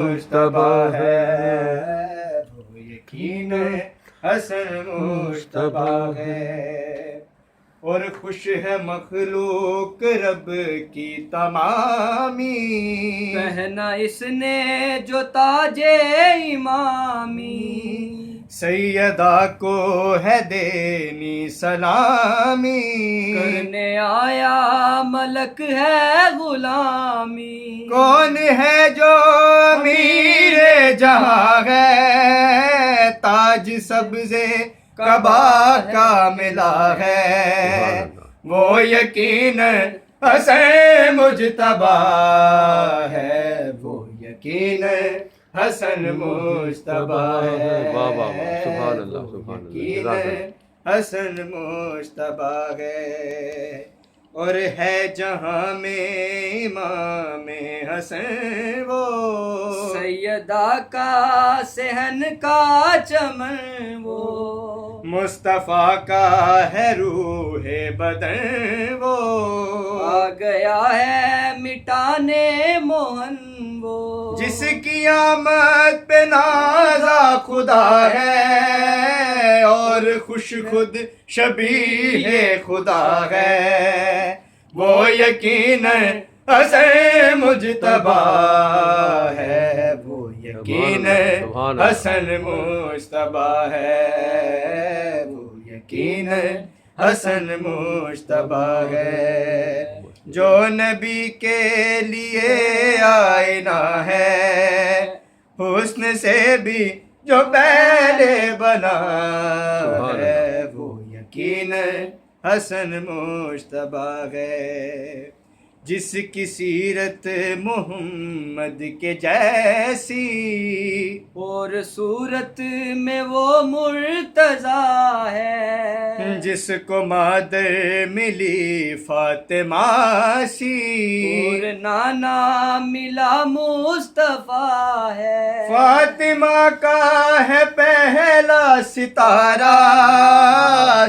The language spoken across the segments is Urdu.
مجتبی ہے، وہ یقین حسن مجتبی ہے، اور خوش ہے مخلوق رب کی تمامی، پہنا اس نے جو تاج امامی، سیدہ کو ہے دینی سلامی، کرنے آیا ملک ہے غلامی، کون ہے جو امیر جہاں ہے، تاج سبز قبا کا ملا ہے، وہ یقین حسن مجتبی ہے، وہ یقین حسن مجتبی ہے، واہ واہ واہ، سبحان اللہ وہ سبحان اللہ، یقین جزاک اللہ۔ حسن مجتبی ہے، اور ہے جہاں میں امام حسن وہ، سیدہ کا صحن کا چمن وہ، مصطفیٰ کا ہے روح بدن وہ، آ گیا ہے مٹانے موہن وہ، جس کی آمد پہ نازا خدا ہے، اور خوش خود شبیہ خدا ہے، وہ یقین حسن مجتبی ہے، وہ یقین حسن مجتبی ہے، وہ یقین حسن مجتبی ہے، جو نبی کے لیے آئینہ ہے، حسن سے بھی جو پہلے بنا ہے، وہ یقین حسن مجتبی ہے، جس کی سیرت محمد کے جیسی، اور صورت میں وہ مرتضی ہے، جس کو مادر ملی فاطمہ سی، اور نانا ملا مصطفیٰ ہے، فاطمہ کا ہے پہلا ستارہ،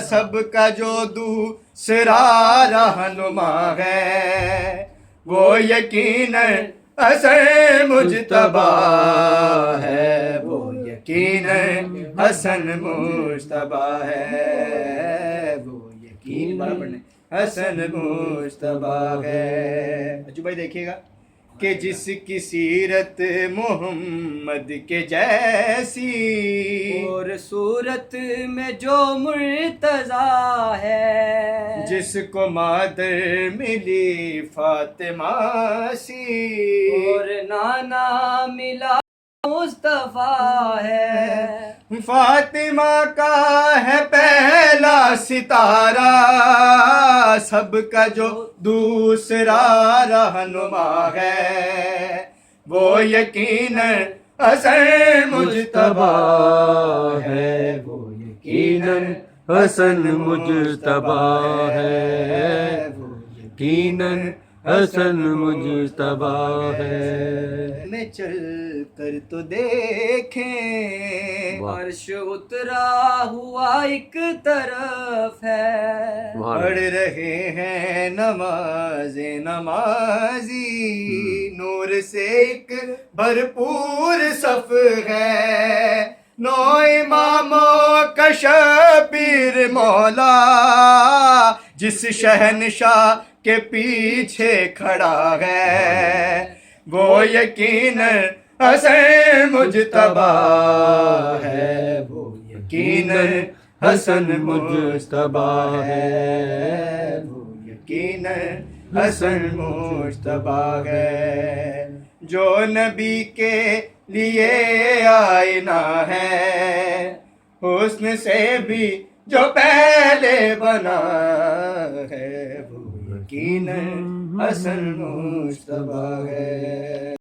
سب کا جو دوسرا رہنما ہے، وہ یقین حسن مجتبی ہے، وہ یقین حسن مجتبی ہے، وہ یقین حسن مجتبی ہے۔ اجو بھائی دیکھیے گا کہ جس کی سیرت محمد کے جیسی، اور صورت میں جو مرتضی ہے، جس کو مادر ملی فاطمہ سی، اور نانا ملا مصطفیٰ ہے، فاطمہ کا ہے پہلا ستارہ، سب کا جو دوسرا رہنما ہے، وہ یقین حسن مجتبی ہے، وہ یقین حسن مجتبی ہے، وہ یقیناً حسن مجتبی ہے۔ میں چل کر تو دیکھیں، عرش اترا ہوا ایک طرف ہے، پڑھ رہے ہیں نماز نمازی، نور سے ایک بھرپور صف ہے، نو اماموں کا شبیر مولا، جس شہنشاہ کے پیچھے کھڑا ہے، وہ یقین حسن مجتبی ہے، وہ یقین حسن مجتبی ہے، وہ یقین حسن مجتبی ہے، جو نبی کے لیے آئینہ ہے، حسن سے بھی جو پہلے بنا ہے، وہ یقین حسن مجتبی ہے۔